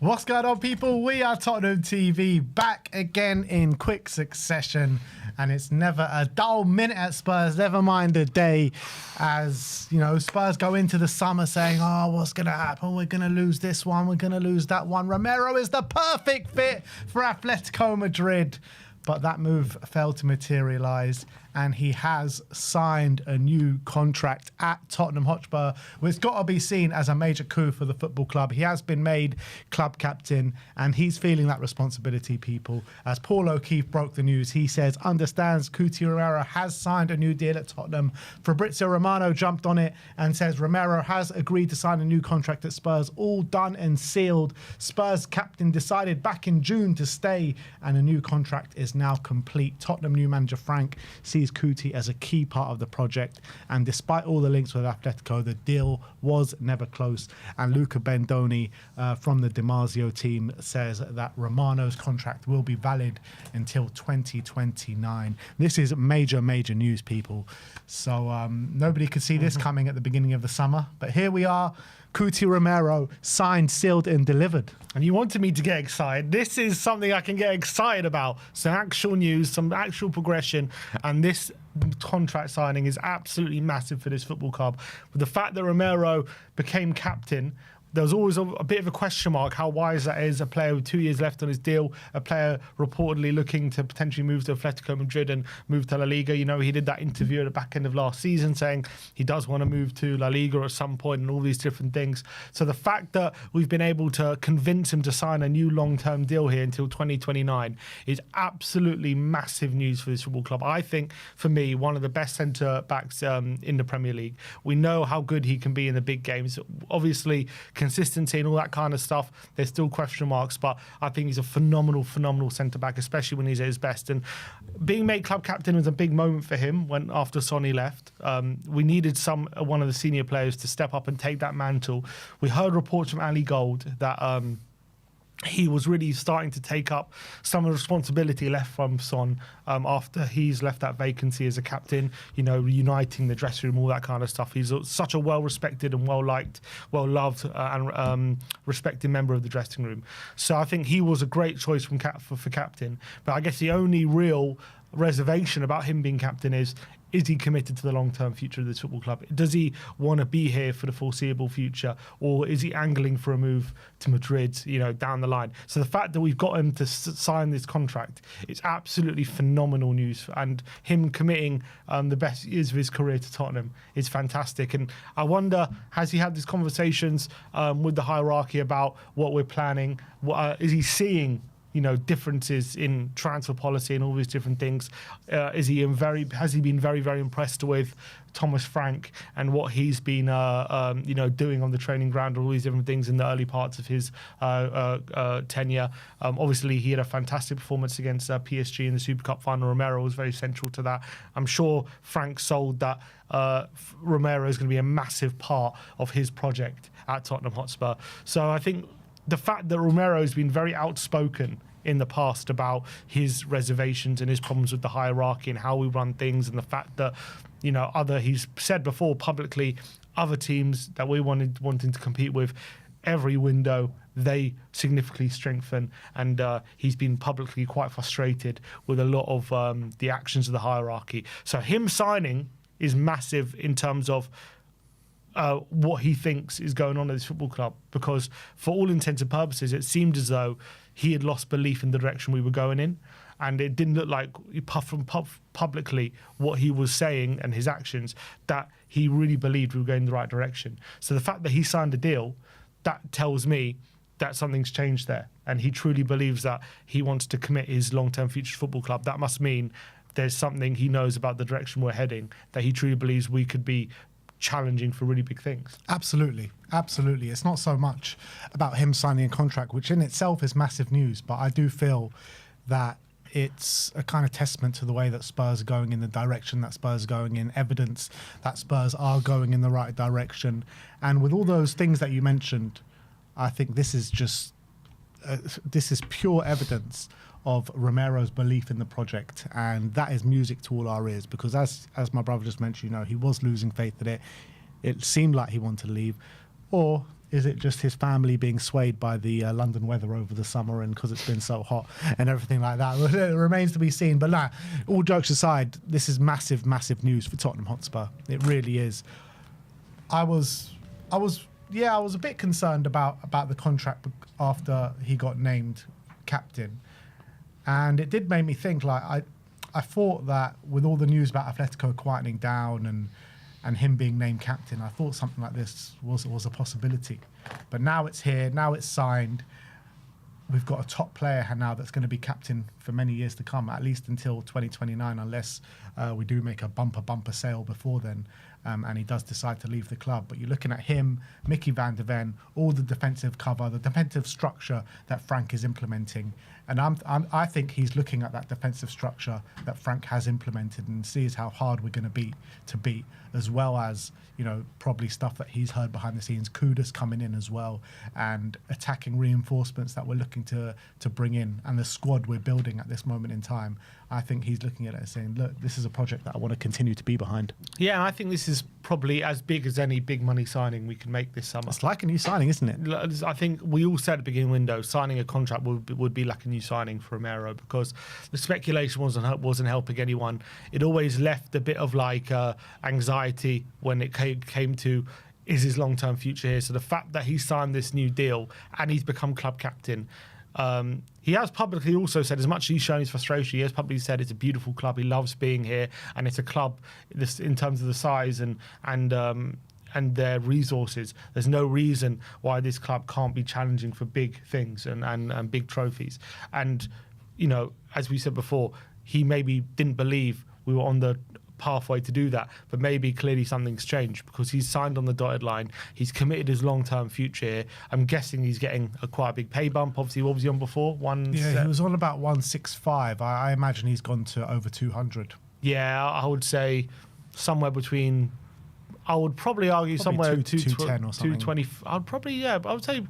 What's going on, people? We are Tottenham TV, back again in quick succession, and it's never a dull minute at Spurs, never mind a day, as you know, Spurs go into the summer saying, oh, what's going to happen? We're going to lose this one, we're going to lose that one. Romero is the perfect fit for Atletico Madrid, but that move failed to materialise, and he has signed a new contract at Tottenham Hotspur, which has got to be seen as a major coup for the football club. He has been made club captain, and he's feeling that responsibility, people. As Paul O'Keefe broke the news, he says, understands Cuti Romero has signed a new deal at Tottenham. Fabrizio Romano jumped on it and says Romero has agreed to sign a new contract at Spurs, all done and sealed. Spurs captain decided back in June to stay, and a new contract is now complete. Tottenham new manager Frank sees Cuti as a key part of the project, and despite all the links with Atletico, the deal was never close. And Luca Bendoni from the Di Marzio team says that Romano's contract will be valid until 2029. This is major news, people. So nobody could see this coming at the beginning of the summer, but here we are. Cuti Romero signed, sealed and delivered. And you wanted me to get excited. This is something I can get excited about. Some actual news, some actual progression, and this contract signing is absolutely massive for this football club. With the fact that Romero became captain, there was always a bit of a question mark how wise that is. A player with 2 years left on his deal, a player reportedly looking to potentially move to Atletico Madrid and move to La Liga. You know, he did that interview at the back end of last season saying he does want to move to La Liga at some point and all these different things. So the fact that we've been able to convince him to sign a new long-term deal here until 2029 is absolutely massive news for this football club. I think, for me, one of the best centre-backs in the Premier League. We know how good he can be in the big games. Obviously, consistency and all that kind of stuff, there's still question marks, but I think he's a phenomenal centre-back, especially when he's at his best. And being made club captain was a big moment for him when after Sonny left. We needed one of the senior players to step up and take that mantle. We heard reports from Ali Gold that he was really starting to take up some of the responsibility left from Son after he's left that vacancy as a captain, you know, uniting the dressing room, all that kind of stuff. He's such a well-respected and well-liked, well-loved and respected member of the dressing room. So I think he was a great choice for captain. But I guess the only real reservation about him being captain is he committed to the long-term future of this football club? Does he want to be here for the foreseeable future, or is he angling for a move to Madrid, you know, down the line? So the fact that we've got him to sign this contract, it's absolutely phenomenal news, and him committing the best years of his career to Tottenham is fantastic. And I wonder, has he had these conversations with the hierarchy about what we're planning? Is he seeing, you know, differences in transfer policy and all these different things? Has he been very impressed with Thomas Frank and what he's been, you know, doing on the training ground, all these different things in the early parts of his tenure? Obviously, he had a fantastic performance against PSG in the Super Cup final. Romero was very central to that. I'm sure Frank sold that Romero is going to be a massive part of his project at Tottenham Hotspur. So I think the fact that Romero has been very outspoken in the past about his reservations and his problems with the hierarchy and how we run things, and the fact that, you know, he's said before publicly, other teams that we wanting to compete with, every window they significantly strengthen, and he's been publicly quite frustrated with a lot of the actions of the hierarchy. So him signing is massive in terms of what he thinks is going on at this football club, because for all intents and purposes it seemed as though he had lost belief in the direction we were going in, and it didn't look like publicly what he was saying and his actions that he really believed we were going in the right direction. So the fact that he signed a deal, that tells me that something's changed there, and he truly believes that he wants to commit his long-term future to football club. That must mean there's something he knows about the direction we're heading, that he truly believes we could be challenging for really big things. Absolutely. It's not so much about him signing a contract, which in itself is massive news, but I do feel that it's a kind of testament to the way that Spurs are going in the direction that Spurs are going in, evidence that Spurs are going in the right direction. And with all those things that you mentioned, I think this is just this is pure evidence of Romero's belief in the project, and that is music to all our ears, because as my brother just mentioned, you know, he was losing faith in it. It seemed like he wanted to leave, or is it just his family being swayed by the London weather over the summer and because it's been so hot and everything like that? It remains to be seen. But nah, all jokes aside, this is massive, massive news for Tottenham Hotspur. It really is. I was a bit concerned about the contract after he got named captain, and it did make me think. Like I thought that with all the news about Atletico quietening down and him being named captain, I thought something like this was a possibility. But now it's here. Now it's signed. We've got a top player now that's going to be captain for many years to come, at least until 2029, unless we do make a bumper sale before then, and he does decide to leave the club. But you're looking at him, Mickey van der Ven, all the defensive cover, the defensive structure that Frank is implementing. And I think he's looking at that defensive structure that Frank has implemented and sees how hard we're going to be to beat, as well as, you know, probably stuff that he's heard behind the scenes, Kudos coming in as well, and attacking reinforcements that we're looking to bring in, and the squad we're building at this moment in time. I think he's looking at it and saying, look, this is a project that I want to continue to be behind. Yeah, and I think this is probably as big as any big money signing we can make this summer. It's like a new signing, isn't it? I think we all said at the beginning window, signing a contract would be like a new signing for Romero, because the speculation wasn't helping anyone. It always left a bit of like anxiety when it came to, is his long-term future here? So the fact that he signed this new deal and he's become club captain, he has publicly also said, as much as he's shown his frustration, he has publicly said it's a beautiful club. He loves being here, and it's a club this in terms of the size and their resources. There's no reason why this club can't be challenging for big things and big trophies. And, you know, as we said before, he maybe didn't believe we were on the pathway to do that, but maybe clearly something's changed, because he's signed on the dotted line. He's committed his long-term future here. I'm guessing he's getting quite a big pay bump. Obviously, what was he on before? He was on about 165. I imagine he's gone to over 200. Yeah, I would say somewhere between. I would probably argue somewhere 210 or something. 220. I'd probably, yeah, I would say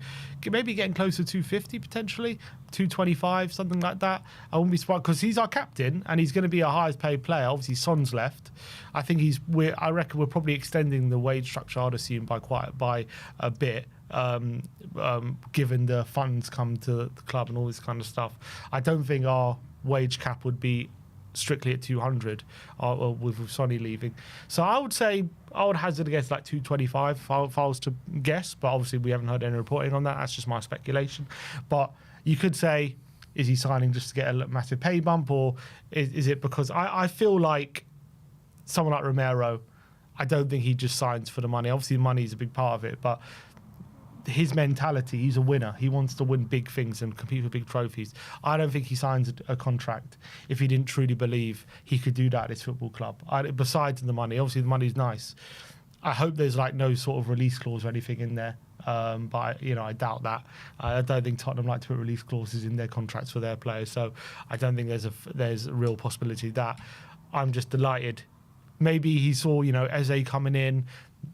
maybe getting close to 250 potentially, 225, something like that. I wouldn't be surprised, because he's our captain and he's going to be our highest paid player. Obviously, Son's left. I think I reckon we're probably extending the wage structure, I'd assume, by a bit. Given the funds come to the club and all this kind of stuff, I don't think our wage cap would be strictly at 200 with Sonny leaving. So I would say I would hazard against like 225 if I was to guess, but obviously we haven't heard any reporting on that. That's just my speculation. But you could say, is he signing just to get a massive pay bump, or is it because I feel like someone like Romero, I don't think he just signs for the money. Obviously money is a big part of it, but his mentality, he's a winner. He wants to win big things and compete for big trophies. I don't think he signs a contract if he didn't truly believe he could do that at his football club. Besides the money, obviously the money's nice. I hope there's like no sort of release clause or anything in there. But I doubt that. I don't think Tottenham like to put release clauses in their contracts for their players. So I don't think there's a real possibility of that. I'm just delighted. Maybe he saw, Eze coming in,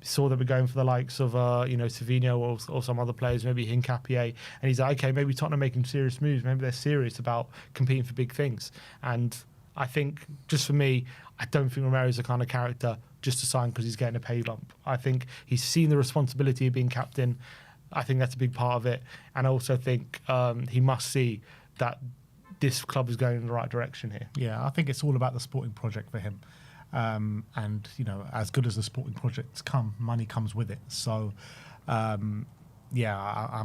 saw that we're going for the likes of, Savinho or some other players, maybe Hincapié, and he's like, okay, maybe Tottenham are making serious moves. Maybe they're serious about competing for big things. And I think, just for me, I don't think Romero's the kind of character just to sign because he's getting a pay bump. I think he's seen the responsibility of being captain. I think that's a big part of it. And I also think he must see that this club is going in the right direction here. Yeah, I think it's all about the sporting project for him. And as good as the sporting projects come, money comes with it. So I'm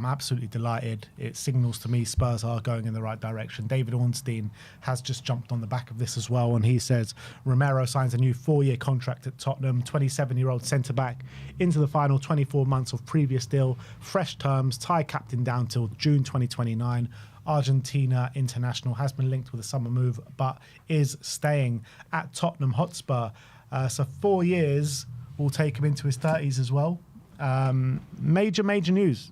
absolutely delighted. It signals to me Spurs are going in the right direction. David Ornstein has just jumped on the back of this as well, and he says Romero signs a new 4-year contract at Tottenham, 27-year-old centre-back into the final 24 months of previous deal, fresh terms, tie captain down till June 2029. Argentina international, has been linked with a summer move, but is staying at Tottenham Hotspur. So 4 years will take him into his 30s as well. Major news.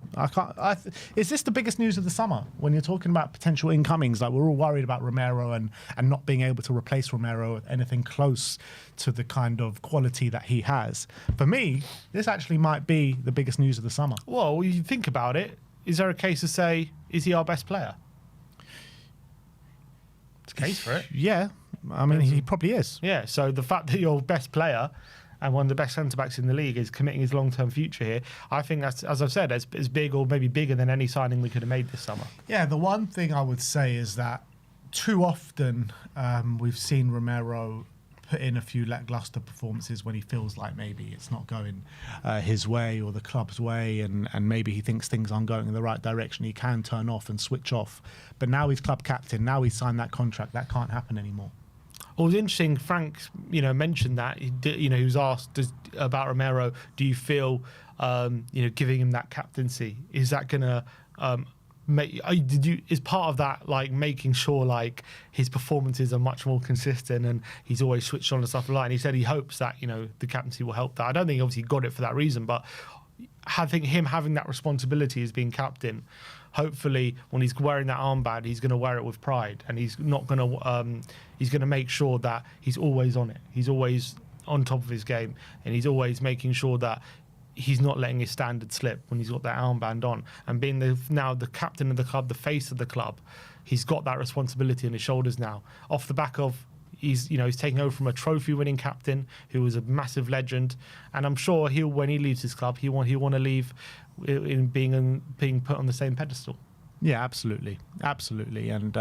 Is this the biggest news of the summer when you're talking about potential incomings? Like, we're all worried about Romero and not being able to replace Romero with anything close to the kind of quality that he has. For me, this actually might be the biggest news of the summer. Well, when you think about it, is there a case to say, is he our best player? It's a case for it. Yeah, I mean, he probably is. Yeah, so the fact that your best player and one of the best centre-backs in the league is committing his long-term future here, I think that's, as I've said, as big or maybe bigger than any signing we could have made this summer. Yeah, the one thing I would say is that too often we've seen Romero put in a few lackluster performances when he feels like maybe it's not going his way or the club's way, and maybe he thinks things aren't going in the right direction. He can turn off and switch off. But now he's club captain. Now he's signed that contract. That can't happen anymore. Well, it was interesting. Frank, mentioned that. He was asked about Romero. Do you feel, giving him that captaincy, is that gonna is part of that like making sure like his performances are much more consistent and he's always switched on and stuff like that? And he said he hopes that the captaincy will help that. I don't think he obviously got it for that reason, but I think him having that responsibility as being captain, hopefully when he's wearing that armband, he's going to wear it with pride, and he's not going to he's going to make sure that he's always on it. He's always on top of his game, and he's always making sure that he's not letting his standard slip when he's got that armband on. And being now the captain of the club, the face of the club, he's got that responsibility on his shoulders now. Off the back of he's taking over from a trophy-winning captain who was a massive legend, and I'm sure when he leaves his club, he'll want to leave in being put on the same pedestal. Yeah, absolutely, and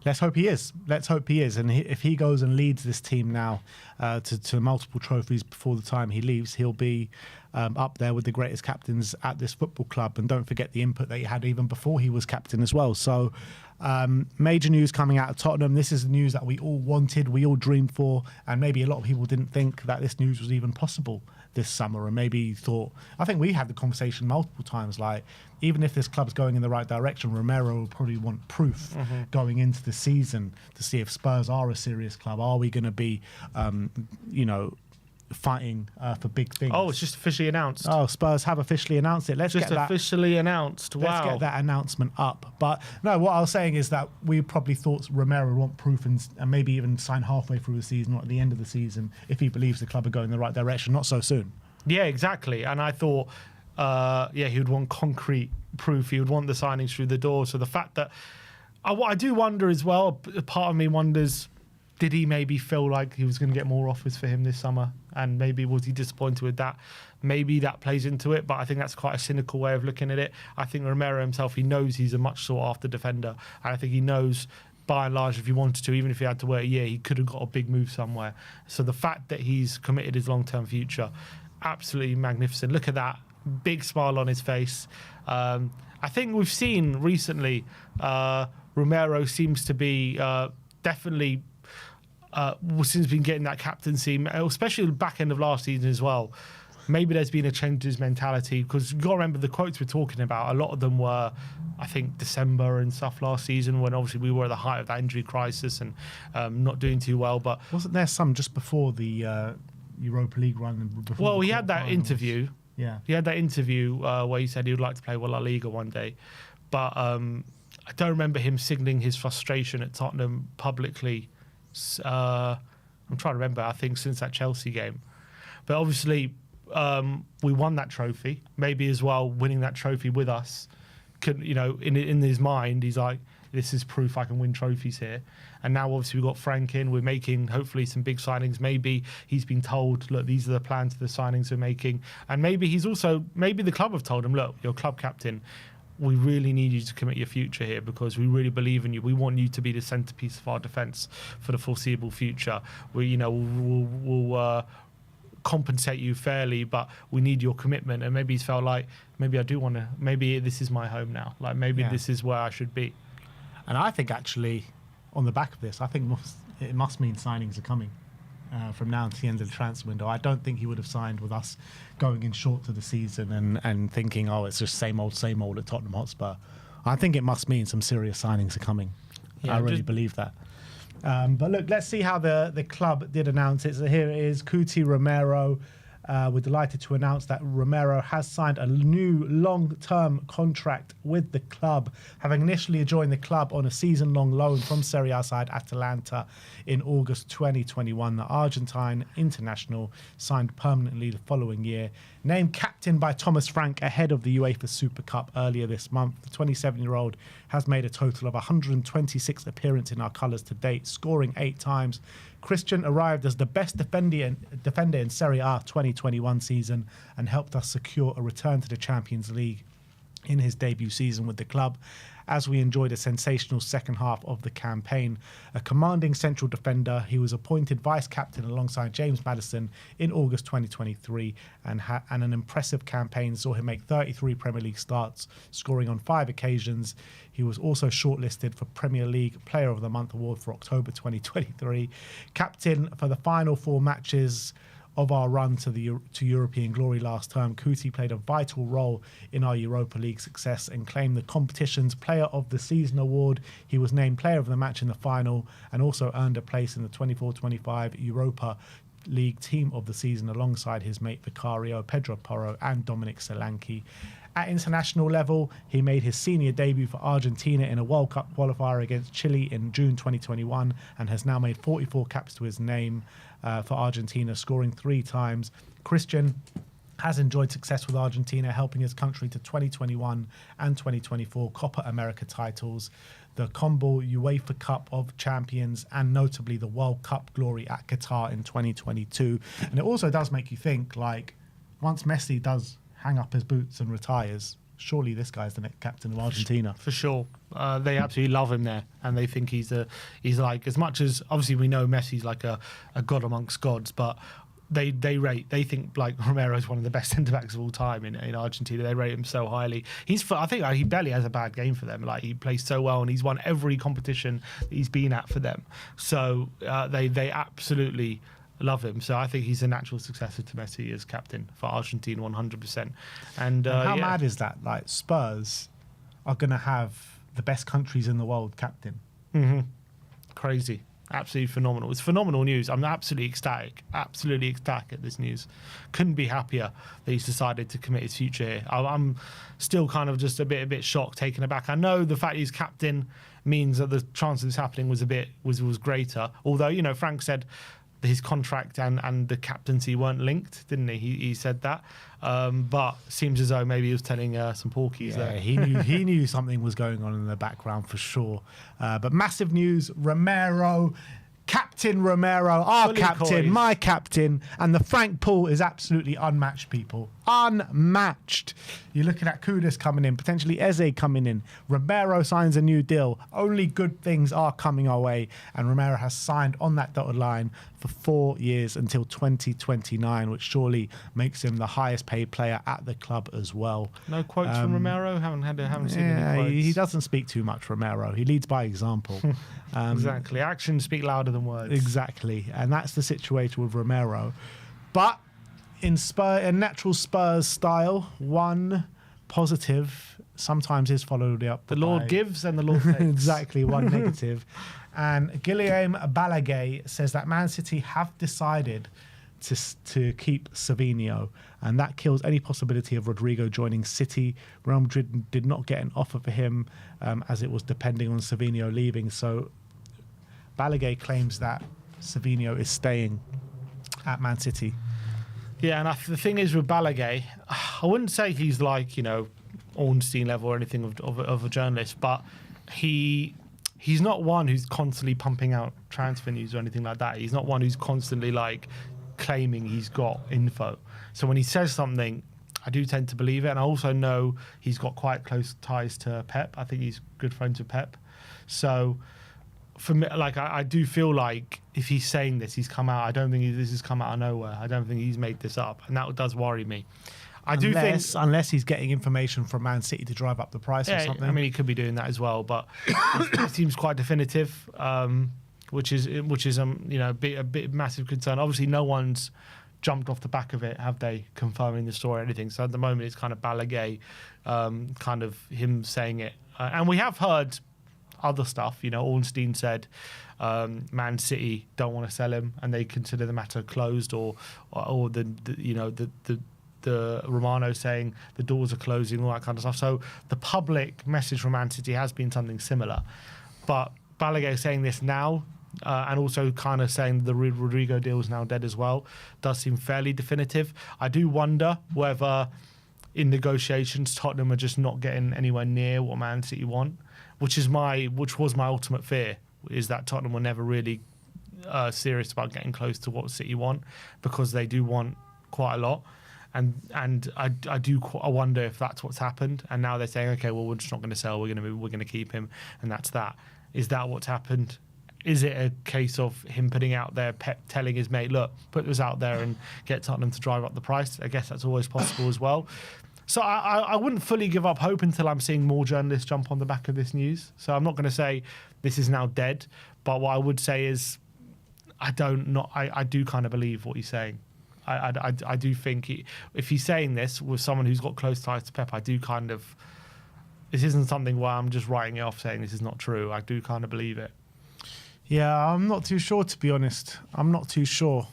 let's hope he is. And if he goes and leads this team now to multiple trophies before the time he leaves, he'll be up there with the greatest captains at this football club. And don't forget the input that he had even before he was captain as well. So major news coming out of Tottenham. This is the news that we all wanted, we all dreamed for, and maybe a lot of people didn't think that this news was even possible this summer, and maybe thought, I think we had the conversation multiple times, like even if this club's going in the right direction, Romero will probably want proof going into the season to see if Spurs are a serious club. Are we going to be fighting for big things? Oh, it's just officially announced. Oh, Spurs have officially announced it. Let's get that officially announced. Wow. Let's get that announcement up. But no, what I was saying is that we probably thought Romero would want proof and maybe even sign halfway through the season or at the end of the season if he believes the club are going in the right direction. Not so soon. Yeah, exactly. And I thought, he would want concrete proof. He would want the signings through the door. So the fact that I do wonder as well, part of me wonders, did he maybe feel like he was going to get more offers for him this summer? And maybe was he disappointed with that? Maybe that plays into it, but I think that's quite a cynical way of looking at it. I think Romero himself, he knows he's a much sought-after defender. And I think he knows, by and large, if he wanted to, even if he had to wait a year, he could have got a big move somewhere. So the fact that he's committed his long-term future, absolutely magnificent. Look at that, big smile on his face. I think we've seen recently, Romero seems to be definitely... since been getting that captaincy, especially the back end of last season as well, maybe there's been a change to his mentality, because you've got to remember the quotes we're talking about, a lot of them were, I think, December and stuff last season, when obviously we were at the height of that injury crisis and not doing too well. But wasn't there some just before the Europa League run? Well, he had that interview. Yeah, he had that interview where he said he would like to play La Liga one day, but I don't remember him signalling his frustration at Tottenham publicly. I'm trying to remember, I think since that Chelsea game. But obviously we won that trophy. Maybe as well winning that trophy with us could, in his mind, he's like, this is proof I can win trophies here. And now obviously we've got Frank in, we're making hopefully some big signings. Maybe he's been told, look, these are the plans for the signings we're making. And maybe maybe the club have told him, look, you're club captain, we really need you to commit your future here because we really believe in you. We want you to be the centerpiece of our defence for the foreseeable future. We'll compensate you fairly, but we need your commitment. And maybe he's felt like, maybe I do want to, maybe this is my home now. Like maybe this is where I should be. And I think actually, on the back of this, I think it must mean signings are coming from now to the end of the transfer window. I don't think he would have signed with us going in short to the season and thinking, oh, it's just same old at Tottenham Hotspur. I think it must mean some serious signings are coming. Yeah, I really believe that. But look, let's see how the club did announce it. So here it is, Cuti Romero. We're delighted to announce that Romero has signed a new long-term contract with the club, having initially joined the club on a season-long loan from Serie A side Atalanta in August 2021. The Argentine international signed permanently the following year. Named captain by Thomas Frank ahead of the UEFA Super Cup earlier this month, the 27-year-old has made a total of 126 appearances in our colours to date, scoring 8 times, Christian arrived as the best defender in Serie A 2021 season and helped us secure a return to the Champions League in his debut season with the club, as we enjoyed a sensational second half of the campaign. A commanding central defender, he was appointed vice-captain alongside James Maddison in August 2023, and an impressive campaign saw him make 33 Premier League starts, scoring on 5 occasions. He was also shortlisted for Premier League Player of the Month award for October 2023. Captain for the final 4 matches of our run to European glory last term, Cuti played a vital role in our Europa League success and claimed the competition's Player of the Season award. He was named Player of the Match in the final and also earned a place in the 24-25 Europa League Team of the Season alongside his mate Vicario, Pedro Porro and Dominic Solanke. At international level, he made his senior debut for Argentina in a World Cup qualifier against Chile in June 2021 and has now made 44 caps to his name for Argentina, scoring 3 times. Christian has enjoyed success with Argentina, helping his country to 2021 and 2024 Copa America titles, the Combo UEFA Cup of Champions, and notably the World Cup glory at Qatar in 2022. And it also does make you think, like, once Messi does hang up his boots and retires, surely this guy's the next captain of Argentina. For sure. They absolutely love him there, and they think he's like, as much as obviously we know Messi's like a god amongst gods, but they think like Romero is one of the best centre backs of all time in Argentina. They rate him so highly. I think he barely has a bad game for them. Like, he plays so well, and he's won every competition that he's been at for them. So they absolutely love him. So I think he's a natural successor to Messi as captain for Argentina, 100%. And how mad is that? Like, Spurs are going to have the best countries in the world captain. Mm-hmm. Crazy. Absolutely phenomenal. It's phenomenal news. I'm absolutely ecstatic at this news. Couldn't be happier that he's decided to commit his future here. I'm still kind of just a bit shocked, taken aback. I know the fact he's captain means that the chance of this happening was greater. Although, you know, Frank said his contract and the captaincy weren't linked, didn't he? He said that. But seems as though maybe he was telling some porkies there. He knew something was going on in the background for sure. But massive news, Romero, Captain Romero, our Fully captain, coised. my captain, and the Frank pool is absolutely unmatched, people. Unmatched. You're looking at Kudus coming in, potentially Eze coming in. Romero signs a new deal. Only good things are coming our way, and Romero has signed on that dotted line for 4 years until 2029, which surely makes him the highest paid player at the club as well. No quotes from Romero? Haven't seen any quotes. He doesn't speak too much, Romero. He leads by example. Exactly. Actions speak louder than words. Exactly. And that's the situation with Romero. But in natural Spurs style, one positive sometimes is followed up. The Lord gives and the Lord takes. Exactly, one negative. And Guillaume Balaguer says that Man City have decided to keep Savinho, and that kills any possibility of Rodrigo joining City. Real Madrid did not get an offer for him, as it was depending on Savinho leaving. So Balaguer claims that Savinho is staying at Man City. Yeah, and the thing is with Balaguer, I wouldn't say he's like, you know, Ornstein level or anything of a journalist, but he's not one who's constantly pumping out transfer news or anything like that. He's not one who's constantly like claiming he's got info. So when he says something, I do tend to believe it. And I also know he's got quite close ties to Pep. I think he's good friends with Pep. So for me, like, I do feel like if he's saying this, he's come out. I don't think this has come out of nowhere. I don't think he's made this up, and that does worry me. Unless he's getting information from Man City to drive up the price or something. I mean, he could be doing that as well, but it seems quite definitive, which is you know, a bit massive concern. Obviously, no one's jumped off the back of it, have they, confirming the story or anything? So at the moment, it's kind of Balaguer, kind of him saying it, and we have heard other stuff. You know, Ornstein said Man City don't want to sell him, and they consider the matter closed, or the Romano saying the doors are closing, all that kind of stuff. So the public message from Man City has been something similar, but Balaguer saying this now, and also kind of saying the Rodrigo deal is now dead as well, does seem fairly definitive. I do wonder whether in negotiations Tottenham are just not getting anywhere near what Man City want, which was my ultimate fear, is that Tottenham will never really serious about getting close to what City want, because they do want quite a lot. And I wonder if that's what's happened. And now they're saying, okay, well, we're just not going to sell. We're going to keep him, and that's that. Is that what's happened? Is it a case of him putting out there, Pep telling his mate, look, put this out there and get Tottenham to drive up the price? I guess that's always possible as well. So I wouldn't fully give up hope until I'm seeing more journalists jump on the back of this news. So I'm not going to say this is now dead, but what I would say is I do kind of believe what he's saying. I do think if he's saying this with someone who's got close ties to Pep, I do kind of, this isn't something where I'm just writing it off saying this is not true. I do kind of believe it. Yeah, I'm not too sure, to be honest. I'm not too sure.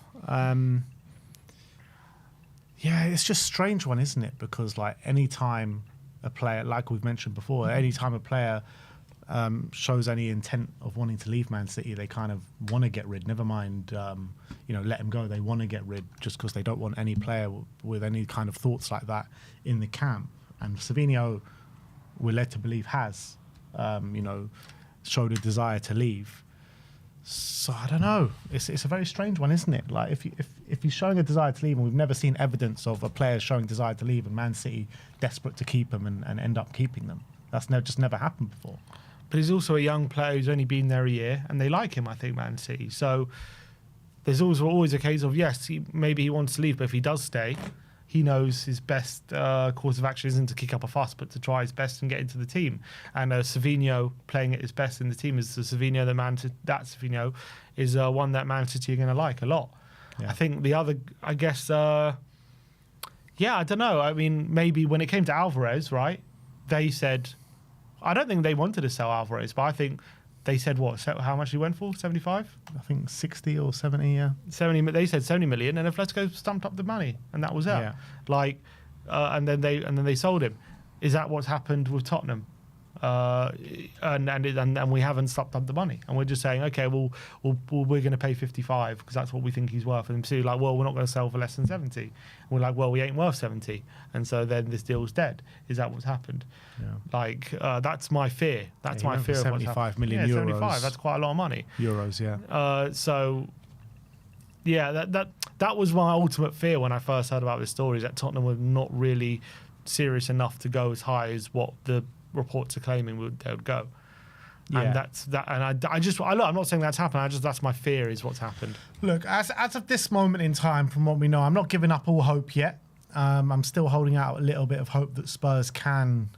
Yeah, it's just a strange one, isn't it? Because like any time a player, like we've mentioned before, any time a player shows any intent of wanting to leave Man City, they kind of want to get rid. Never mind, let him go. They want to get rid just because they don't want any player with any kind of thoughts like that in the camp. And Savinho, we're led to believe, has, showed a desire to leave. So I don't know. It's a very strange one, isn't it? Like if he's showing a desire to leave, and we've never seen evidence of a player showing desire to leave, and Man City desperate to keep him and end up keeping them. That's just never happened before. But he's also a young player who's only been there a year, and they like him, I think, Man City. So there's also always a case of, yes, maybe he wants to leave, but if he does stay, he knows his best course of action isn't to kick up a fuss, but to try his best and get into the team. And Savinho playing at his best in the team is the Savinho Savinho is one that Man City are going to like a lot. Yeah. I think the other, I guess, I don't know. I mean, maybe when it came to Alvarez, right, they said, I don't think they wanted to sell Alvarez, but I think they said how much he went for? 75? I think 60 or 70, yeah. 70. They said 70 million, and Atletico stumped up the money, and that was it. Yeah. And then they sold him. Is that what's happened with Tottenham? And we haven't stumped up the money, and we're just saying, okay, we're going to pay 55 because that's what we think he's worth. And so like, well, we're not going to sell for less than 70. And we're like, well, we ain't worth 70, and so then this deal's dead. Is that what's happened? Yeah. That's my fear. That's my fear. 75 million euros. 75. That's quite a lot of money. Euros, yeah. So. Yeah, that was my ultimate fear when I first heard about this story, is that Tottenham were not really serious enough to go as high as what the reports are claiming they would go. Yeah. And that's that. And I'm not saying that's happened. That's my fear is what's happened. Look, as of this moment in time, from what we know, I'm not giving up all hope yet. I'm still holding out a little bit of hope that Spurs can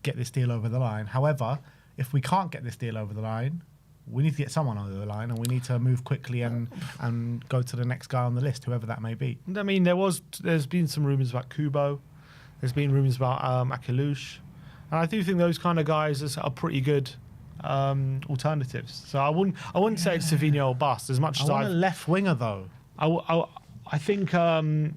get this deal over the line. However, if we can't get this deal over the line, we need to get someone over the line, and we need to move quickly and go to the next guy on the list, whoever that may be. I mean, there's been some rumours about Kubo. There's been rumours about Akilush. And I do think those kind of guys are pretty good alternatives. So I wouldn't say it's Savinho or bust as much as I want a left winger though. I think I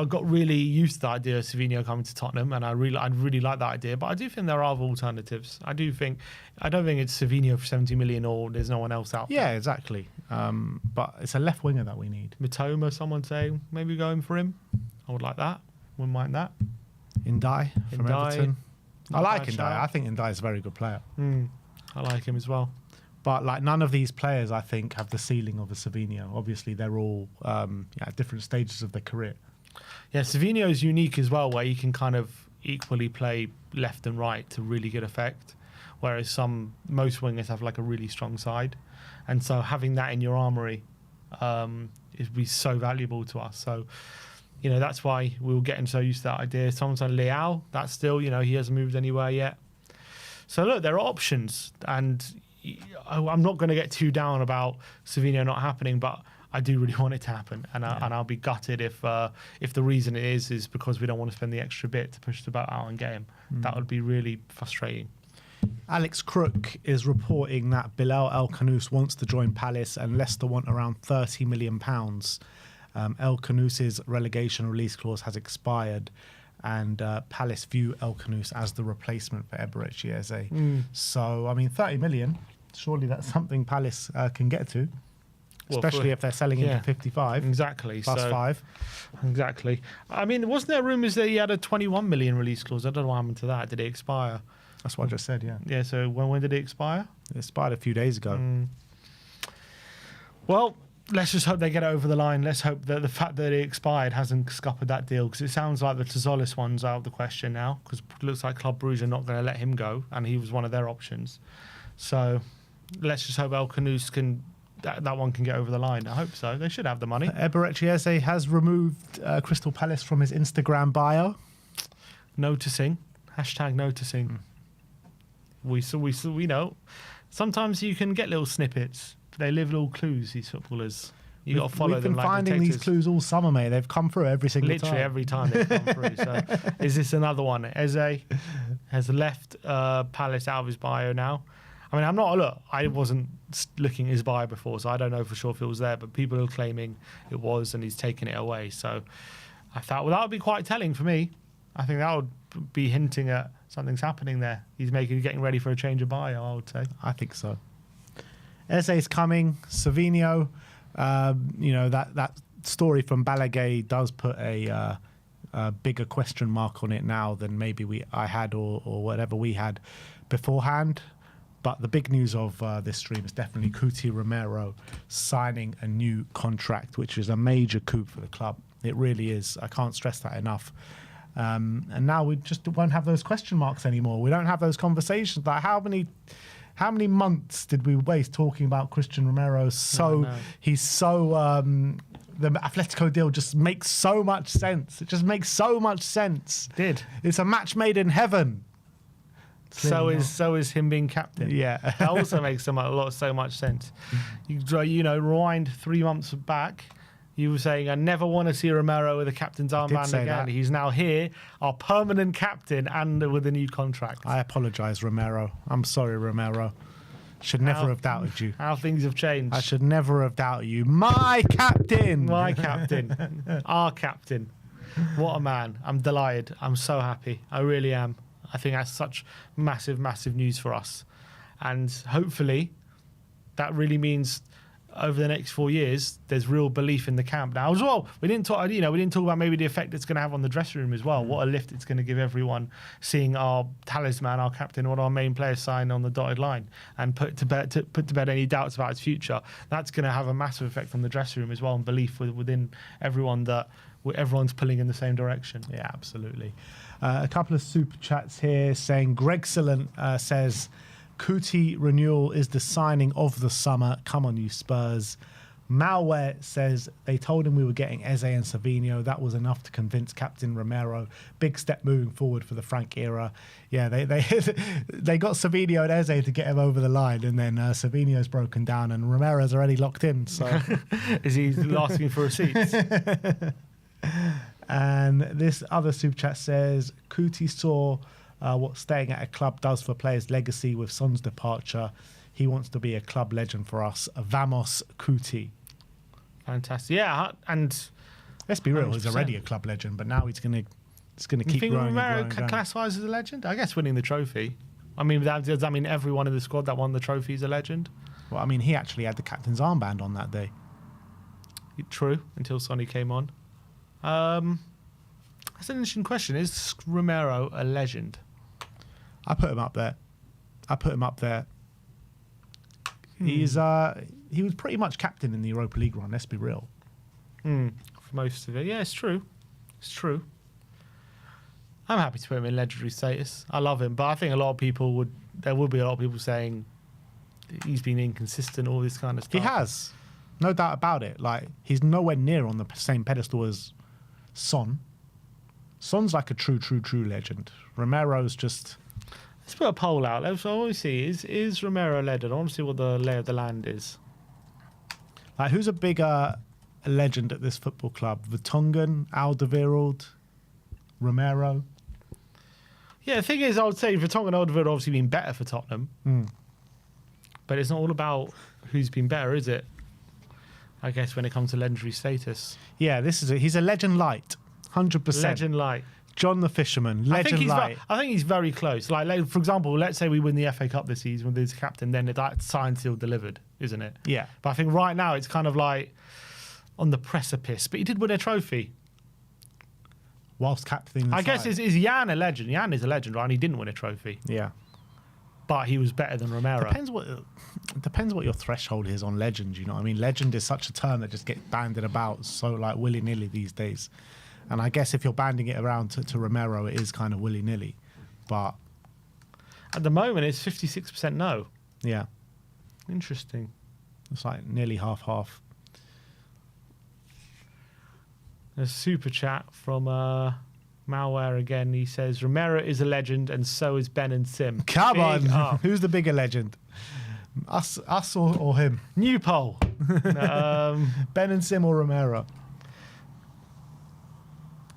got really used to the idea of Savinho coming to Tottenham, and I'd really like that idea. But I do think there are other alternatives. I don't think it's Savinho for 70 million or there's no one else out there. Yeah, exactly. But it's a left winger that we need. Mitoma, someone saying maybe going for him. I would like that. Wouldn't mind that. Ndai from Everton. I like Ndai. I think Ndai is a very good player. I like him as well. But like none of these players, I think, have the ceiling of a Savinho. Obviously, they're all at different stages of their career. Yeah, Savinho is unique as well, where he can kind of equally play left and right to really good effect, whereas most wingers have like a really strong side, and so having that in your armoury is be so valuable to us. So. That's why we were getting so used to that idea. Someone's on Leao. That's still, he hasn't moved anywhere yet. So, look, there are options. And I'm not going to get too down about Savinho not happening, but I do really want it to happen. And I'll be gutted if the reason it is because we don't want to spend the extra bit to push the boat out and get him. That would be really frustrating. Alex Crook is reporting that Bilal El Khanous wants to join Palace and Leicester want around £30 million. El Khanous's relegation release clause has expired, and Palace view El Khanous as the replacement for Eberechi Eze. So, I mean, 30 million, surely that's something Palace can get to, especially if they're selling him for 55. Exactly. Plus 5. Exactly. I mean, wasn't there rumours that he had a 21 million release clause? I don't know what happened to that. Did it expire? That's what I just said, yeah. Yeah, so when did it expire? It expired a few days ago. Well, let's just hope they get it over the line. Let's hope that the fact that it expired hasn't scuppered that deal, because it sounds like the Tzolis one's out of the question now, because it looks like Club Brugge are not going to let him go, and he was one of their options. So let's just hope El Khanous can... That one can get over the line. I hope so. They should have the money. Eberechi Eze has removed Crystal Palace from his Instagram bio. Noticing. #noticing. We know. Sometimes you can get little snippets. They live little clues, these footballers. You got to follow them like finding detectives. these clues all summer, mate. They've come through every single time. Literally every time they've come through. So is this another one? Eze has left Palace out of his bio now. I mean, I wasn't looking at his bio before, so I don't know for sure if it was there, but people are claiming it was, and he's taken it away. So I thought, well, that would be quite telling for me. I think that would be hinting at something's happening there. He's getting ready for a change of bio, I would say. I think so. Eze's coming. Savinho, that story from Balaguer does put a bigger question mark on it now than maybe I had or whatever we had beforehand. But the big news of this stream is definitely Cuti Romero signing a new contract, which is a major coup for the club. It really is. I can't stress that enough. And now we just won't have those question marks anymore. We don't have those conversations. Like how many months did we waste talking about Christian Romero? He's so the Atletico deal just makes so much sense. It just makes so much sense. It's a match made in heaven. So is him being captain. Yeah, that also makes so much sense. You know, rewind 3 months back. You were saying, I never want to see Romero with a captain's armband again. That. He's now here, our permanent captain, and with a new contract. I apologise, Romero. I'm sorry, Romero. Should never have doubted you. How things have changed. I should never have doubted you. My captain! My captain. Our captain. What a man. I'm delighted. I'm so happy. I really am. I think that's such massive, massive news for us. And hopefully that really means over the next 4 years, there's real belief in the camp now as well. We didn't talk about maybe the effect it's going to have on the dressing room as well. What a lift it's going to give everyone seeing our talisman, our captain, one of our main players sign on the dotted line and put to bed any doubts about his future. That's going to have a massive effect on the dressing room as well, and belief within everyone that everyone's pulling in the same direction. Yeah, absolutely. A couple of super chats here saying Gregcellent says Cuti renewal is the signing of the summer. Come on, you Spurs. Malware says they told him we were getting Eze and Savinho. That was enough to convince Captain Romero. Big step moving forward for the Frank era. Yeah, they they got Savinho and Eze to get him over the line, and then Savinho's broken down and Romero's already locked in. So is he asking for receipts? And this other super chat says Cuti saw what staying at a club does for players' legacy with Son's departure. He wants to be a club legend for us. Vamos, Cuti. Fantastic. Yeah, and let's be real, 100%. He's already a club legend, but now it's going to keep growing. Romero classifies as a legend? I guess winning the trophy. I mean, does that mean everyone in the squad that won the trophy is a legend? Well, I mean, he actually had the captain's armband on that day. True, until Sonny came on. That's an interesting question. Is Romero a legend? I put him up there. He was pretty much captain in the Europa League run, let's be real. For most of it. Yeah, it's true. I'm happy to put him in legendary status. I love him, but I think there would be a lot of people saying he's been inconsistent, all this kind of stuff. He has. No doubt about it. Like, he's nowhere near on the same pedestal as Son. Son's like a true legend. Romero's just... Let's put a poll out. Let's always see. Is Romero a legend? I want to see what the lay of the land is. Like, who's a bigger legend at this football club? Vertonghen, Alderweireld, Romero? Yeah, the thing is, I would say Vertonghen and Alderweireld obviously been better for Tottenham. But it's not all about who's been better, is it? I guess when it comes to legendary status. Yeah, he's a legend light. 100%. Legend light. John the Fisherman, legend light. I think he's very close. Like, for example, let's say we win the FA Cup this season with his captain, then that's signed, sealed, delivered, isn't it? Yeah. But I think right now it's kind of like on the precipice. But he did win a trophy. Whilst captaining the I side. guess is Jan a legend? Jan is a legend, right? And he didn't win a trophy. Yeah. but he was better than Romero. Depends what your threshold is on legend. You know what I mean? Legend is such a term that just gets banded about so like willy nilly these days. And I guess if you're banding it around to Romero, it is kind of willy nilly. But At the moment, it's 56% no. yeah, Interesting. it's like nearly half. A super chat from Malware again. He says Romero is a legend, and so is Ben and Sim. Come Big on, up. who's the bigger legend? Us or him? New poll. Ben and Sim or Romero?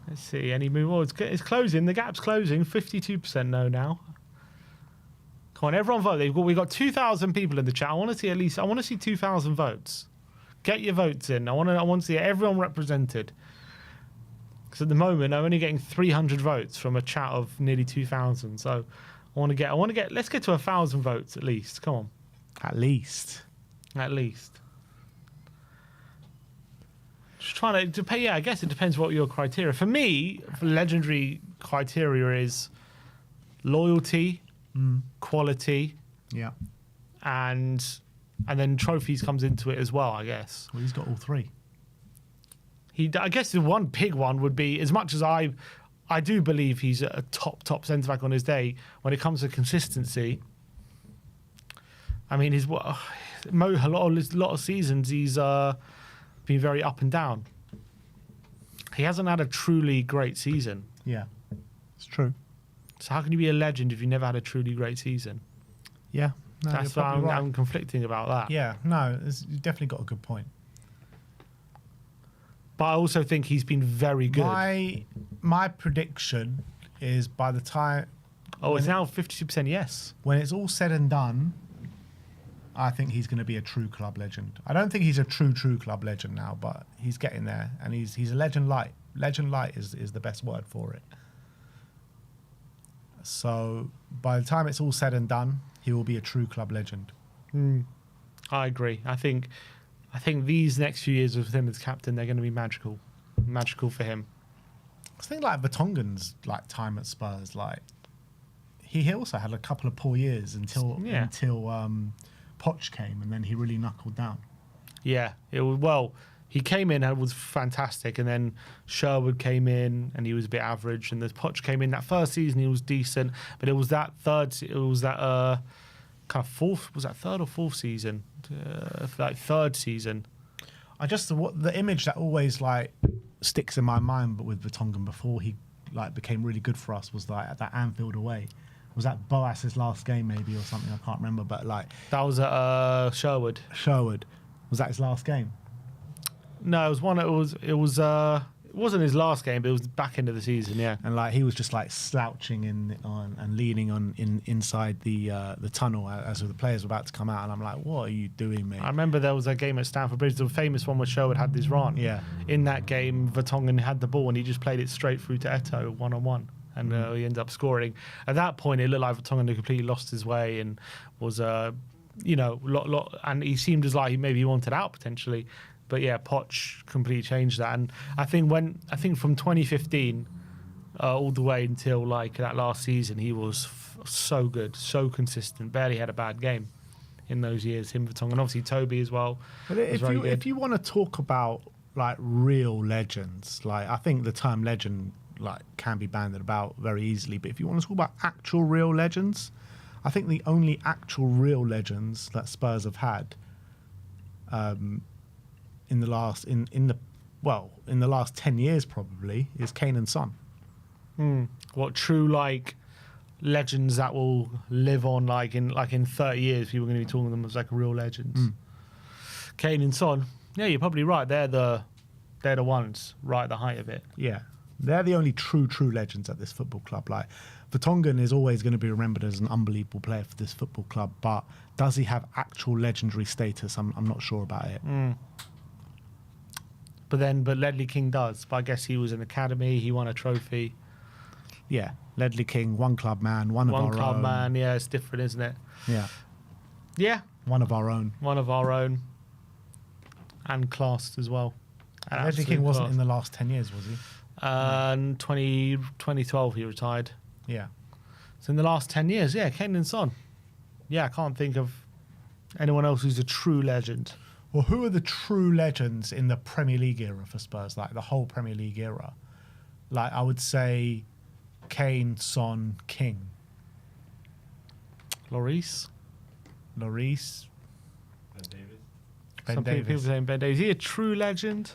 Let's see. Any move? Oh, it's closing. The gap's closing. 52% no now. Come on, everyone vote. We've got 2,000 people in the chat. I want to see 2,000 votes. Get your votes in. I want to see everyone represented. Because at the moment, I'm only getting 300 votes from a chat of nearly 2,000. So I want to get. Let's get to 1,000 votes at least. Come on. At least. At least. Just trying to pay. Yeah, I guess it depends what your criteria. For me, legendary criteria is loyalty, quality, Yeah. and then trophies comes into it as well. I guess. Well, he's got all three. I guess the one big one would be, as much as I do believe he's a top centre back on his day. When it comes to consistency, I mean, a lot of seasons he's been very up and down. He hasn't had a truly great season. Yeah, it's true. So how can you be a legend if you never had a truly great season? Yeah, no, That's you're why probably right. I'm conflicting about that. Yeah, no, you've definitely got a good point. But I also think he's been very good. My prediction is by the time It's now 52% yes. when it's all said and done, I think he's going to be a true club legend. I don't think he's a true club legend now, but he's getting there, and he's a legend light. Legend light is the best word for it. So by the time it's all said and done, he will be a true club legend. I agree. I think these next few years with him as captain, they're going to be magical for him. I think like Vertonghen's like time at Spurs, like he also had a couple of poor years until Poch came, and then he really knuckled down. Yeah, he came in and was fantastic, and then Sherwood came in and he was a bit average, and the Poch came in that first season, he was decent, but it was that kind of fourth, was that third or fourth season? Third season. The image that always like sticks in my mind, but with Vertonghen before he like became really good for us, was like at that Anfield away. Was that Boas's last game maybe or something? I can't remember, but like that was at Sherwood. Sherwood, was that his last game? No, it was one. It wasn't his last game, but it was back into the season. Yeah, and like he was just like slouching and leaning inside the tunnel as the players were about to come out, and I'm like, what are you doing, mate? I remember there was a game at Stamford Bridge, the famous one where Sherwood had this run. Yeah. In that game, Vertonghen had the ball and he just played it straight through to Eto'o 1-on-1. And he ended up scoring. At that point, it looked like Vertonghen had completely lost his way and was, and he seemed as like maybe he wanted out potentially. But yeah, Poch completely changed that. And I think from 2015 all the way until like that last season, he was so good, so consistent. Barely had a bad game in those years. Him, Vertonghen, and obviously Toby as well. But if you want to talk about like real legends, like I think the term legend like can be banded about very easily. But if you want to talk about actual real legends, I think the only actual real legends that Spurs have had in the last 10 years probably is Kane and Son. What true like legends that will live on like in 30 years, people are going to be talking them as like real legends. Kane and Son, yeah, you're probably right. They're the ones right at the height of it. Yeah, they're the only true legends at this football club. Like Vertonghen is always going to be remembered as an unbelievable player for this football club, but does he have actual legendary status? I'm not sure about it. But Ledley King does. But I guess he was an academy. He won a trophy. Yeah, Ledley King, one club man, one of our own. One club man. Yeah, it's different, isn't it? Yeah. Yeah. One of our own. One of our own. And classed as well. Ledley King wasn't in the last 10 years, was he? 2012 he retired. Yeah. So in the last 10 years, yeah, Kane and Son. yeah, I can't think of anyone else who's a true legend. Well, who are the true legends in the Premier League era for Spurs? Like the whole Premier League era. Like I would say, Kane, Son, King, Lloris. Lloris, Ben Some Davies. people saying Ben Davies. Is he a true legend?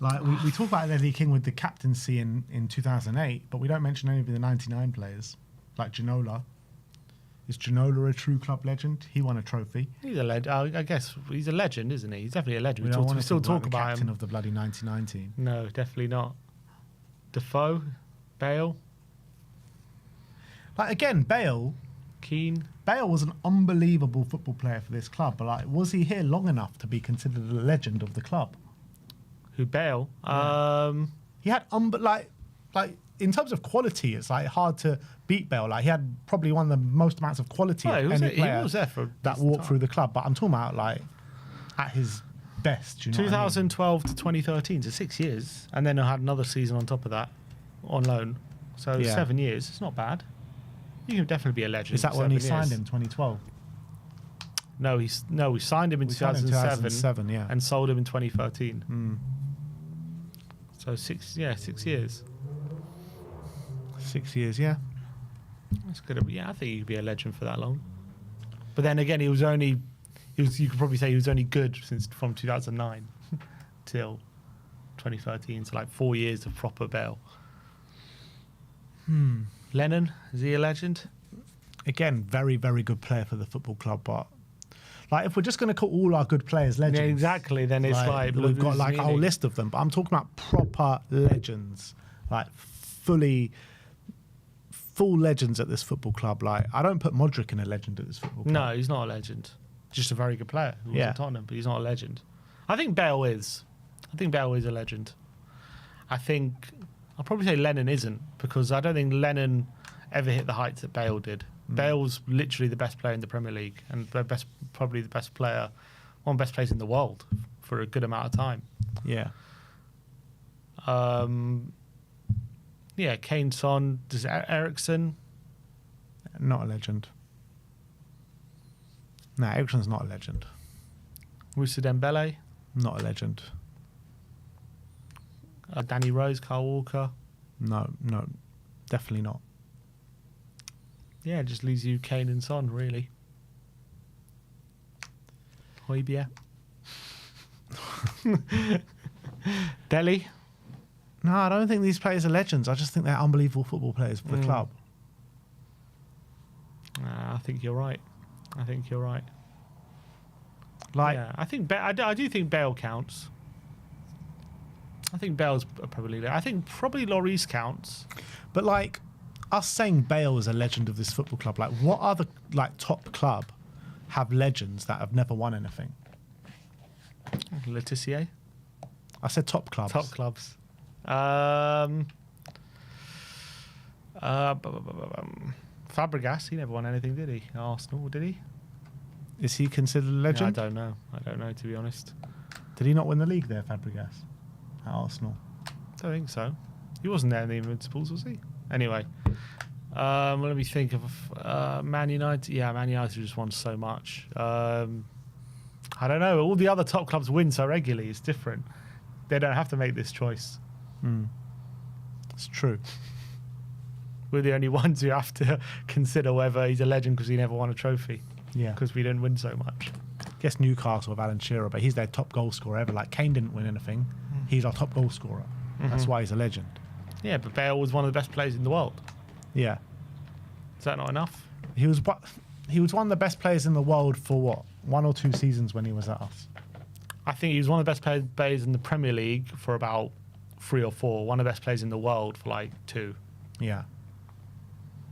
Like we talk about Ledley King with the captaincy in 2008, but we don't mention any of the 99 players, like Ginola. Is Ginola a true club legend? He won a trophy. He's a legend. I guess he's a legend, isn't he? He's definitely a legend. We don't want We to still talk talk about the about captain him. of the bloody 99 team. No, definitely not. Defoe, Bale, Like again, Bale Keane. was an unbelievable football player for this club, but like, was he here long enough to be considered a legend of the club? Who Bale? He had like in terms of quality, it's like hard to beat Bale. Like he had probably one of the most amounts of quality Well, of he was any there- he player was there for a that decent walked time. through the club. But I'm talking about like at his best. Do you know what I mean? 2012 to 2013, so 6 years, and then I had another season on top of that on loan. So Yeah. 7 years. It's not bad. You can definitely be a legend. Is that for when he 7 signed years. him? 2012. No, we signed him in We signed him in 2007, 2007, yeah. and sold him in 2013. So 6 years. 6 years, yeah. That's good. Yeah, I think he could be a legend for that long. But then again, you could probably say he was only good from 2009 till 2013, so like 4 years of proper Bale. Lennon, is he a legend? Again, very, very good player for the football club, but like if we're just going to call all our good players legends, Yeah, exactly. Then it's like we've got like a whole meaning. list of them. But I'm talking about proper legends, like full legends at this football club. Like I don't put Modric in a legend at this football club. No, he's not a legend. Just a very good player who was Yeah. at Tottenham, but he's not a legend. I think Bale is. I think Bale is a legend. I think I'll probably say Lennon isn't, because I don't think Lennon ever hit the heights that Bale did. Bale was literally the best player in the Premier League and probably the best player, one of the best players in the world for a good amount of time. Yeah, Yeah, Kane, Son, does Ericsson? not a legend. Nah, Eriksen's not a legend. Moussa Dembele, Not a legend. Danny Rose, Kyle Walker. No, definitely not. Yeah, it just leaves you Kane and Son, really. Højbjerg. Delhi. No, I don't think these players are legends. I just think they're unbelievable football players for the club. I think you're right. Like, Yeah, I think I do think Bale counts. I think Bale's probably there. I think probably Lloris counts. but like us saying Bale is a legend of this football club. Like, what other like top club have legends that have never won anything? Letitia. I said top clubs. Top clubs. Fabregas, he never won anything, did he? Arsenal, did he? Is he considered a Yeah, I legend? don't know. To be honest. Did he not win the league there, Fabregas, at Arsenal? Don't think so. He wasn't there in the Invincibles, was he? Anyway, let me think of Man United. Yeah, Man United just won so much. I don't know. All the other top clubs win so regularly. It's different. They don't have to make this choice. It's true. We're the only ones who have to consider whether he's a legend because he never won a trophy. Yeah. Because we didn't win so much. Guess Newcastle with Alan Shearer, but he's their top goal scorer ever. Like Kane didn't win anything. He's our top goal scorer. That's why he's a legend. Yeah, but Bale was one of the best players in the world. Yeah. Is that not enough? He was one of the best players in the world for what? 1 or 2 seasons when he was at us. I think he was one of the best players in the Premier League for about 3 or 4. One of the best players in the world for like 2. Yeah.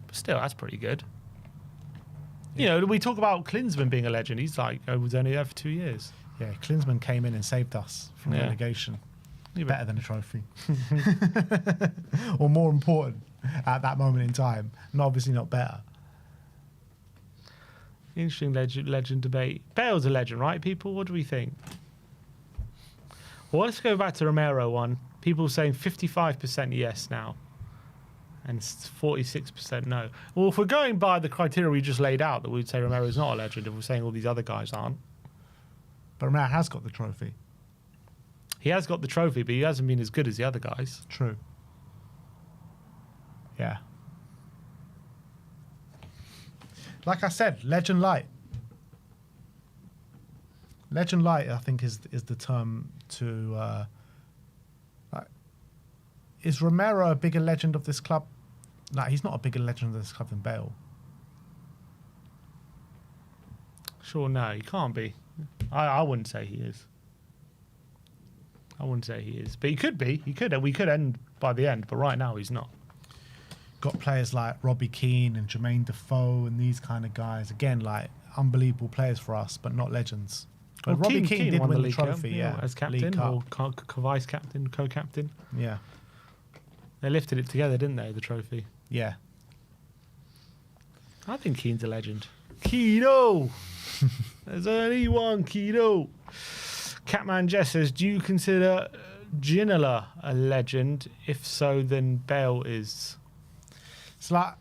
But still, that's pretty good. You know, we talk about Klinsmann being a legend. He's like, was only there for 2 years. Yeah, Klinsmann came in and saved us from Yeah. relegation. Yeah, but- Better than a trophy. Or more important at that moment in time. And obviously not better. Interesting legend debate. Bale's a legend, right, people? What do we think? Well, let's go back to Romero one. People saying 55% yes now. and 46% no. Well, if we're going by the criteria we just laid out, that we'd say Romero's not a legend if we're saying all these other guys aren't. But Romero has got the trophy. He has got the trophy, but he hasn't been as good as the other guys. True. Yeah. Like I said, legend light. Legend light, I think, is the term to. Is Romero a bigger legend of this club? No, he's not a bigger legend of this club than Bale. Sure, no, he can't be. I wouldn't say he is. I wouldn't say he is, but he could be. He could. We could end by the end, but right now he's not. Got players like Robbie Keane and Jermaine Defoe and these kind of guys. Again, like unbelievable players for us, but not legends. But Well, Robbie Keane did won win the league, trophy, as League captain Cup. or vice captain, co-captain. Yeah, They lifted it together, didn't they? The trophy. yeah. I think Keane's a legend. Keto. There's only one Keto. Catman Jess says, do you consider Ginola a legend? If so, then Bale is. It's like,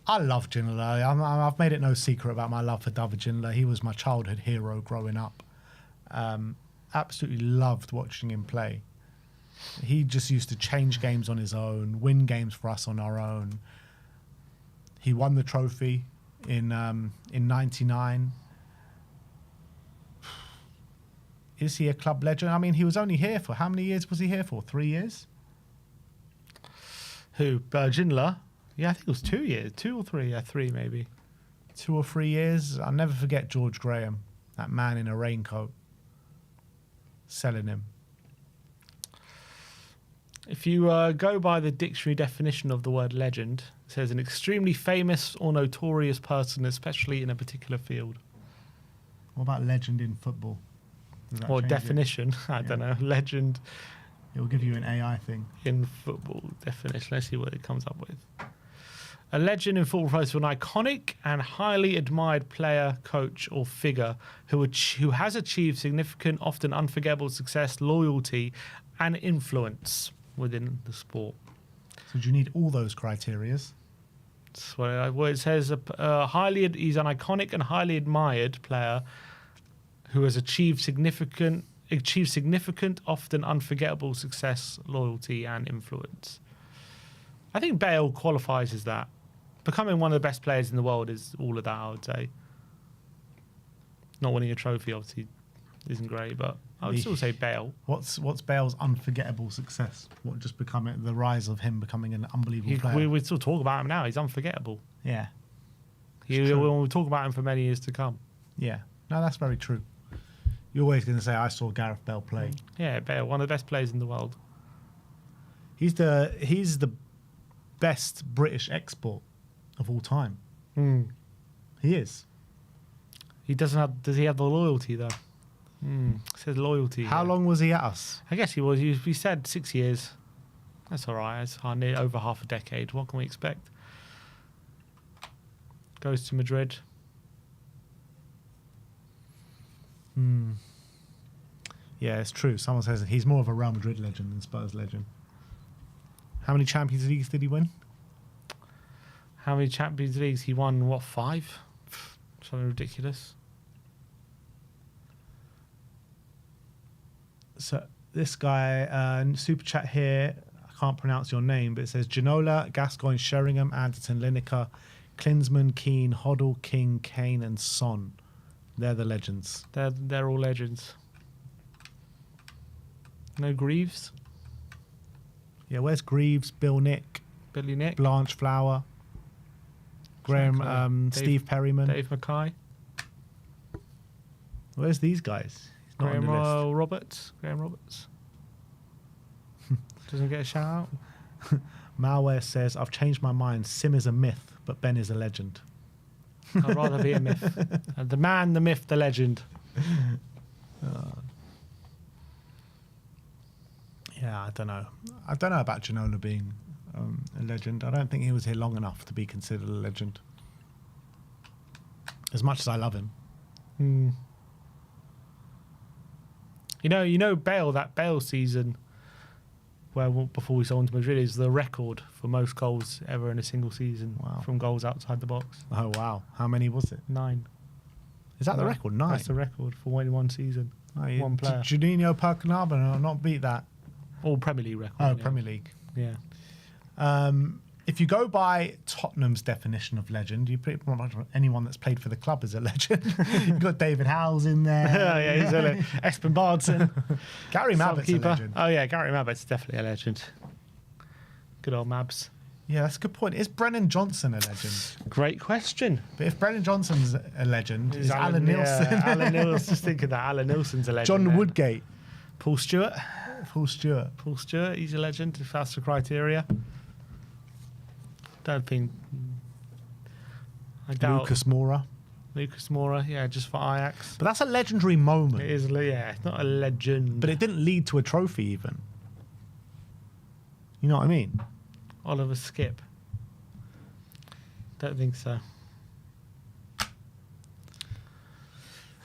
I love Ginola. I've made it no secret about my love for David Ginola. He was my childhood hero growing up. Absolutely loved watching him play. He just used to change games on his own, win games for us on our own. He won the trophy in '99. Is he a club legend? I mean, he was only here for, how many years was he here for? 3 years? Who? Ginola? Yeah, I think it was 2 years. 2 or 3. Yeah, 3 maybe. 2 or 3 years. I'll never forget George Graham, that man in a raincoat, selling him. If you go by the dictionary definition of the word legend, it says an extremely famous or notorious person, especially in a particular field. What about legend in football? Does that Or change it? definition, I don't know. Legend It will give you an AI thing. in football definition. Let's see what it comes up with. A legend in football refers to an iconic and highly admired player, coach, or figure who has achieved significant, often unforgettable success, loyalty, and influence within the sport. So do you need all those criterias? That's what it says. He's an iconic and highly admired player who has achieved significant, often unforgettable success, loyalty, and influence. I think Bale qualifies as that. Becoming one of the best players in the world is all of that, I would say. Not winning a trophy, obviously, isn't great, but I would still say Bale. What's Bale's unforgettable success? What just becoming the rise of him becoming an unbelievable player? We still talk about him now. He's unforgettable. Yeah, We'll talk about him for many years to come. yeah. No, that's very true. You're always going to say, I saw Gareth Bale play. Yeah, Bale, one of the best players in the world. He's the best British export of all time. He is. Does he have the loyalty though? It says loyalty. How long was he at us? I guess he was. We said 6 years. That's all right. It's near over half a decade. What can we expect? Goes to Madrid. Yeah, it's true. Someone says he's more of a Real Madrid legend than Spurs legend. How many Champions Leagues did he win? How many Champions Leagues? He won, what, 5? Something ridiculous. So this guy, super chat here, I can't pronounce your name, but it says Ginola, Gascoigne, Sheringham, Anderton, Lineker, Klinsmann, Keane, Hoddle, King, Kane, and Son. They're the legends. They're all legends. No Greaves? Yeah, where's Greaves, Bill Nick, Billy Nick? Blanche Flower, Graham, Steve Perryman? Dave Mackay? Where's these guys? He's not on the list. Roberts? Graham Roberts? Doesn't get a shout out? Malware says, I've changed my mind. Sim is a myth, but Ben is a legend. I'd rather be a myth. The man, the myth, the legend. Yeah, I don't know. I don't know about Ginola being a legend. I don't think he was here long enough to be considered a legend. As much as I love him. You know, Bale, that Bale season, before we sold to Madrid, is the record for most goals ever in a single season from goals outside the box. Oh, wow. How many was it? 9. Is that the record? 9? That's the record for one season. One player. Juninho Percanaba not beat that. All Premier League record. Oh, Premier League. Yeah. If you go by Tottenham's definition of legend, you pretty much anyone that's played for the club is a legend. You've got David Howells in there. Yeah, he's a legend. Espen Bardson. Gary Mabbutt's a legend. Oh, yeah, Gary Mabbutt's definitely a legend. Good old Mabs. Yeah, that's a good point. Is Brennan Johnson a legend? Great question. But if Brennan Johnson's a legend, is Alan Nielsen? Yeah, Alan Nielsen. Just thinking that Alan Nielsen's a legend. John then. Woodgate. Paul Stewart. Paul Stewart. Paul Stewart, he's a legend if that's the criteria. Don't think. I doubt. Lucas Moura. Lucas Moura, yeah, just for Ajax. But that's a legendary moment. It is, yeah, it's not a legend. But it didn't lead to a trophy even. You know what I mean? Oliver Skip. Don't think so.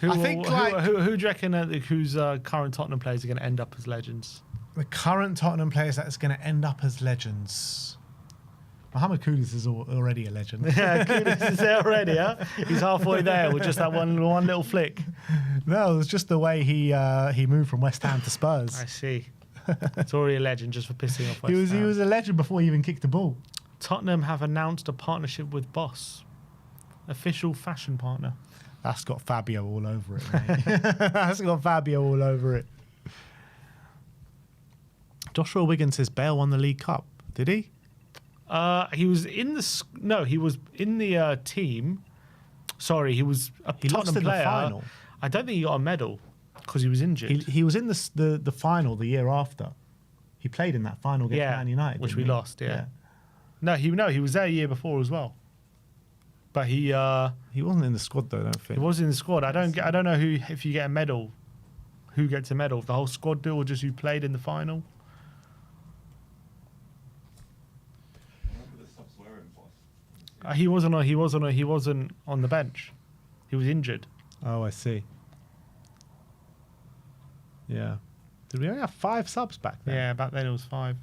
Who do you reckon whose current Tottenham players are going to end up as legends? The current Tottenham players that's going to end up as legends. Mohamed Kudus is already a legend. Yeah, Kudus is there already, huh? He's halfway there with just that one little flick. No, it was just the way he moved from West Ham to Spurs. I see. It's already a legend just for pissing off West Ham. He was a legend before he even kicked the ball. Tottenham have announced a partnership with Boss, official fashion partner. That's got Fabio all over it, mate. That's got Fabio all over it. Joshua Wiggins says Bale won the League Cup. Did he? He was in the he was in the team. Sorry, he was a Tottenham player. The final. I don't think he got a medal because he was injured. He was in the final the year after. He played in that final against Man United, which we lost. Yeah. No, he was there a year before as well. But he wasn't in the squad though. I don't think he was in the squad. I don't know if you get a medal, who gets a medal? If the whole squad do, or just who played in the final. He wasn't on the bench. He was injured. Oh, I see. Yeah. Did we only have 5 subs back then? Yeah, back then it was 5.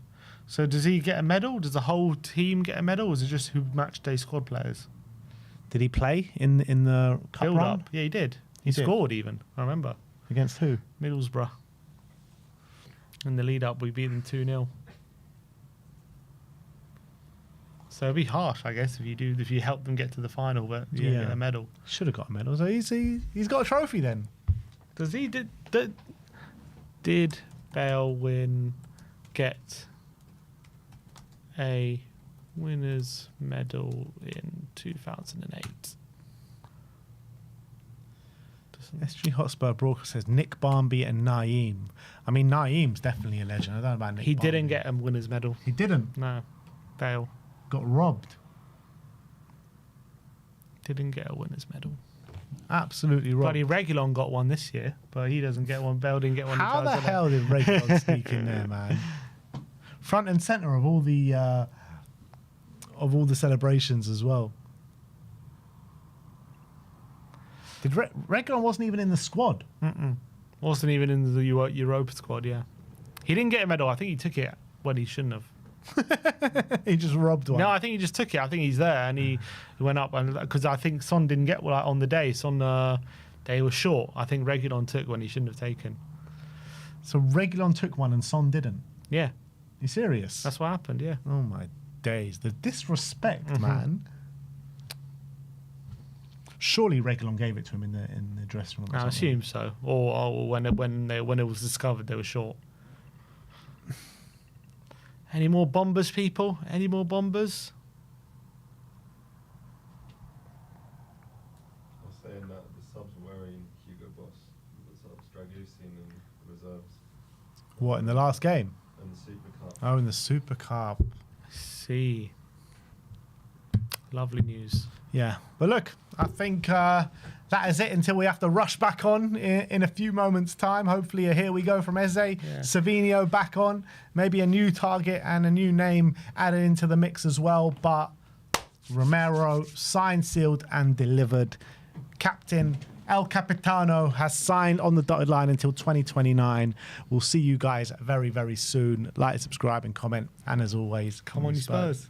So does he get a medal? Does the whole team get a medal? Or is it just who match day squad players? Did he play in the cup Build run? up? Yeah, he did. He scored even. I remember. Against who? Middlesbrough. In the lead up, we beat them 2-0. So it'd be harsh, I guess, if you help them get to the final, but you don't get a medal. Should have got a medal. So he's got a trophy then. Does he? Did Bale get a winner's medal in 2008? SG Hotspur Broker says Nick Barmby and Naeem. I mean, Naeem's definitely a legend. I don't know about Nick. He Barmby. didn't get a winner's medal. He didn't. No, Bale got robbed. Didn't get a winner's medal. Absolutely robbed. Bloody Reguilon got one this year, but he doesn't get one. Bale didn't get one. How the hell did Reguilon sneak in there, man? Front and center of all the celebrations as well. Did Reguilon wasn't even in the squad? Wasn't even in the Europa squad. Yeah, he didn't get a medal. I think he took it when he shouldn't have. He just robbed one. No, I think he just took it. I think he's there, and he went up, and because I think Son didn't get one on the day. Son day was short. I think Reguilon took one he shouldn't have taken. So Reguilon took one and Son didn't. Yeah, you serious? That's what happened. Yeah. Oh my days, the disrespect, man. Surely Reguilon gave it to him in the dressing room. I assume so, or when it was discovered they were short. Any more bombers, people? Any more bombers? I was saying that the subs were wearing Hugo Boss. The subs, Dragusin and reserves. What, in the last game? And the Super Cup. Oh, in the Super Cup. See. Lovely news. Yeah. But look, I think that is it until we have to rush back on in a few moments' time. Hopefully a here we go from Eze. Yeah. Savinho back on. Maybe a new target and a new name added into the mix as well. But Romero, signed, sealed and delivered. Captain El Capitano has signed on the dotted line until 2029. We'll see you guys very, very soon. Like, subscribe, and comment. And as always, Come on, you Spurs.